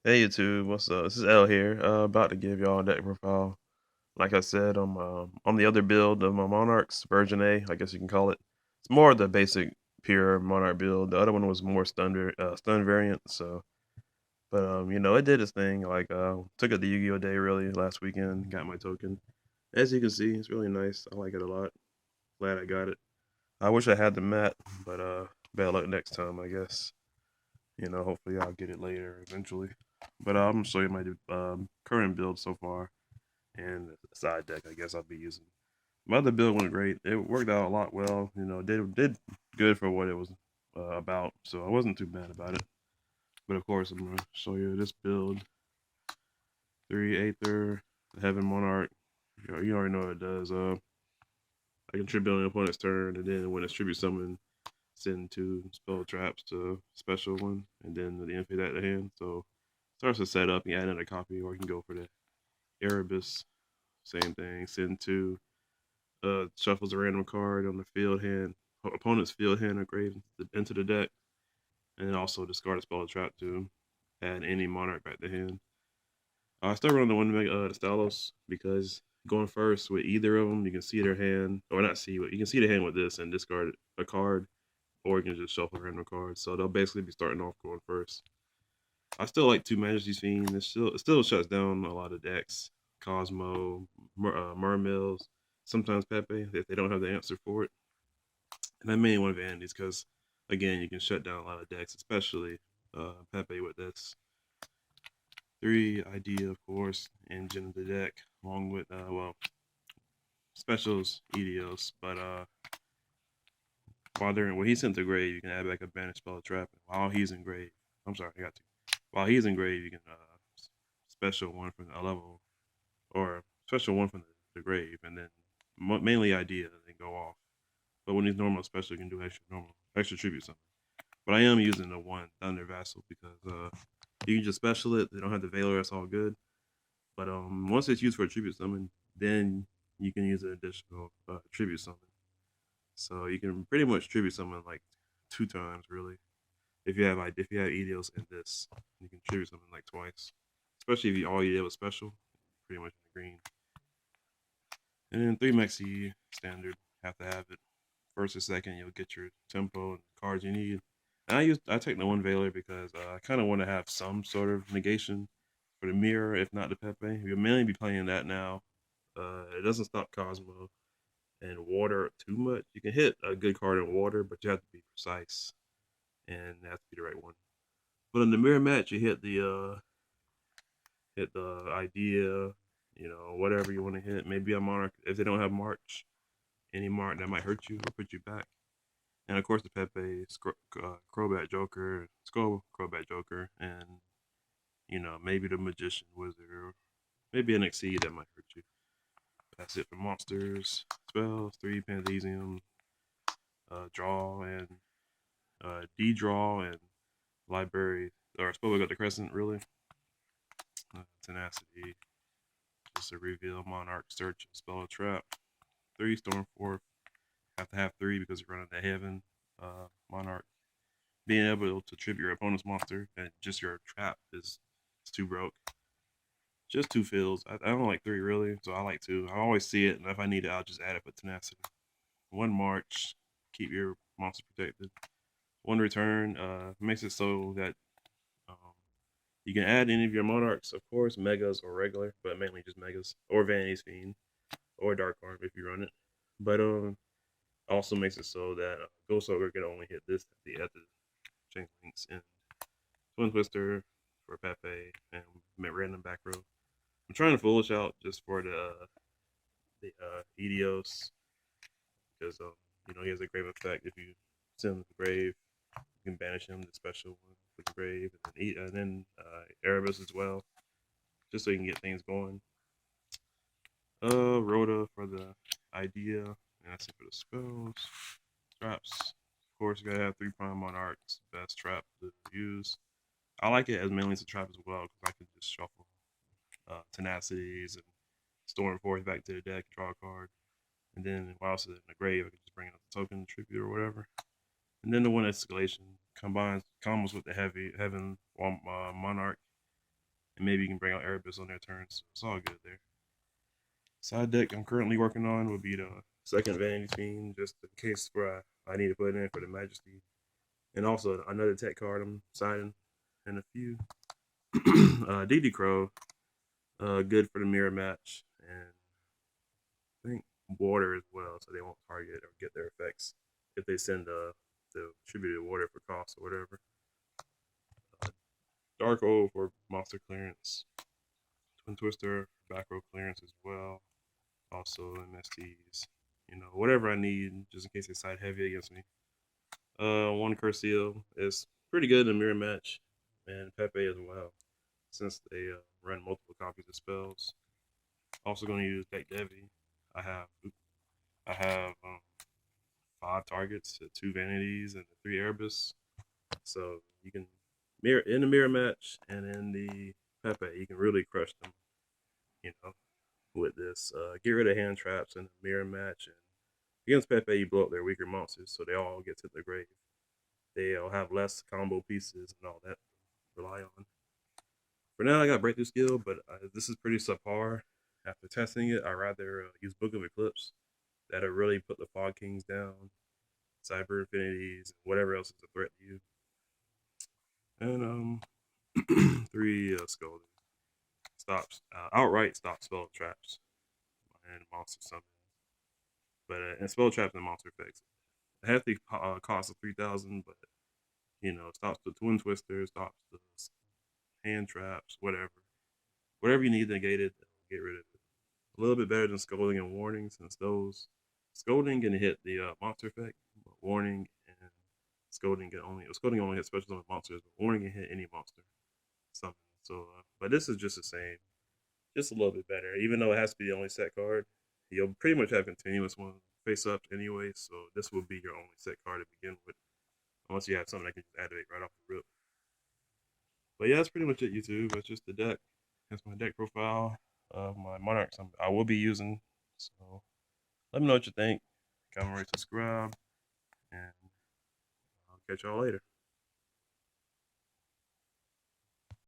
Hey YouTube, what's up? This is L here. About to give y'all a deck profile. Like I said, I'm on the other build of my Monarchs, version A, I guess you can call it. It's more of the basic pure Monarch build. The other one was more stun variant. But it did its thing. Like took it to Yu-Gi-Oh Day really last weekend. Got my token. As you can see, it's really nice. I like it a lot. Glad I got it. I wish I had the mat, but bad luck next time, I guess. Hopefully I'll get it later eventually. But I'm gonna show you my current build so far and the side deck I guess I'll be using. My other build went great. It worked out a lot well. Did good for what it was about. So I wasn't too bad about it. But of course I'm gonna show you this build. 3 Aether, Heaven Monarch. You already know what it does. I can tribute on the opponent's turn, and then when it's tribute summon, send two spell traps to special one, and then the infant at the hand. So starts to set up. You add another copy, or you can go for the Erebus. Same thing. Send two. Shuffles a random card on the field hand, opponent's field hand or grave into the deck, and then also discard a spell trap to add any monarch back to hand. I still run the one to make the Stalos because going first with either of them, you can see their hand, or not see, but you can see the hand with this and discard a card, or you can just shuffle a random card. So they'll basically be starting off going first. I still like Two Majesty's Fiend. It still shuts down a lot of decks. Cosmo, Mermills, sometimes Pepe if they don't have the answer for it. And that mainly one of Andy's because again you can shut down a lot of decks, especially Pepe with this. Three idea of course, engine of the deck, along with specials EDOs. But when he's sent to grave, you can add back a banish spell trap. While he's in grave, I'm sorry, I got to. While he's in grave, you can special one from a level or special one from the grave, and then mainly idea, and then go off. But when he's normal special, you can do extra tribute something. But I am using the one Thunder Vassal because you can just special it. They don't have the Veiler, that's all good. But once it's used for a tribute summon, then you can use an additional tribute summon. So you can pretty much tribute summon like 2 times really. If you have EDOs in this, you can tribute summon like twice. Especially if all you did was special, pretty much in the green. And then 3 Maxi standard, have to have it. First or second, you'll get your tempo and cards you need. And I take the one Veiler because I kind of want to have some sort of negation for the mirror, if not the Pepe. You'll mainly be playing that now. It doesn't stop Cosmo and water too much. You can hit a good card in water, but you have to be precise and it has to be the right one. But in the mirror match, you hit the idea, whatever you want to hit. Maybe a Monarch if they don't have March, any Mark that might hurt you or put you back. And of course the Pepe, Crobat Joker, Skull Crobat Joker, and maybe the Magician Wizard, or maybe an Exceed that might hurt you. That's it for monsters, spells, 3 Panthesium, draw and D-draw and library, or I suppose we got the Crescent really. Tenacity, just a reveal, Monarch, search, spell, trap. 3 Stormforth, have to have 3 because you're running the Heaven, Monarch. Being able to trip your opponent's monster and just your trap is too broke. Just 2 fills. I don't like 3 really, so I like 2. I always see it, and if I need it, I'll just add it for tenacity. 1 March, keep your monster protected. 1 return, makes it so that um, you can add any of your monarchs, of course, megas or regular, but mainly just megas, or Vanity's Fiend, or Dark Arm if you run it. But also makes it so that Ghost Ogre can only hit this at the chain links and Twin Twister for Pepe and random back row. I'm trying to foolish out just for the EDOs because he has a grave effect. If you send him to the grave, you can banish him to special one with the grave, and then Erebus as well, just so you can get things going. Rhoda for the idea, and that's it for the spells. Traps. Of course, you gotta have 3 Prime Monarchs, best trap to use. I like it as mainly as a trap as well because I can just shuffle tenacities and storm forth back to the deck, draw a card, and then while it's in the grave, I can just bring out the token, tribute, or whatever. And then the one escalation combines combos with the heavy heaven Monarch, and maybe you can bring out Erebus on their turn. So it's all good there. Side deck I'm currently working on would be the second Vanity Fiend, just in case where I need to put it in for the Majesty, and also another tech card I'm signing in a few. DD Crow, good for the mirror match, and I think water as well, so they won't target or get their effects if they send the attributed water for cost or whatever. Uh, Dark O for monster clearance, Twin Twister for back row clearance as well. Also MSTs, whatever I need just in case they side heavy against me. One Curseal is pretty good in the mirror match, and Pepe as well, since they run multiple copies of spells. Also going to use Deck Devi. I have I have 5 targets, 2 vanities, and 3 Erebus. So you can mirror in the mirror match and in the Pepe, you can really crush them. You know, with this, get rid of hand traps in the mirror match, and against Pepe, you blow up their weaker monsters, so they all get to the grave. They'll have less combo pieces and all that to rely on. For now, I got breakthrough skill, but this is pretty subpar. After testing it, I rather use Book of Eclipse. That'll really put the Fog Kings down, Cyber Infinities, and whatever else is a threat to you. And 3 Scolding stops outright stops spell traps and monster summon. But and spell traps and monster effects. It has the cost of 3,000, but stops the Twin Twister, stops the hand traps, whatever you need to negate it, get rid of it. A little bit better than Scolding and Warning, since those Scolding can hit the monster effect, but Warning and Scolding only hits special summon monsters, but Warning can hit any monster summon. So, but this is just the same, just a little bit better. Even though it has to be the only set card, you'll pretty much have continuous one face up anyway. So this will be your only set card to begin with, unless you have something that can just activate right off the rip. But yeah, that's pretty much it, YouTube. That's just the deck. That's my deck profile of my Monarchs I will be using. So let me know what you think. Comment, rate, subscribe, and I'll catch y'all later.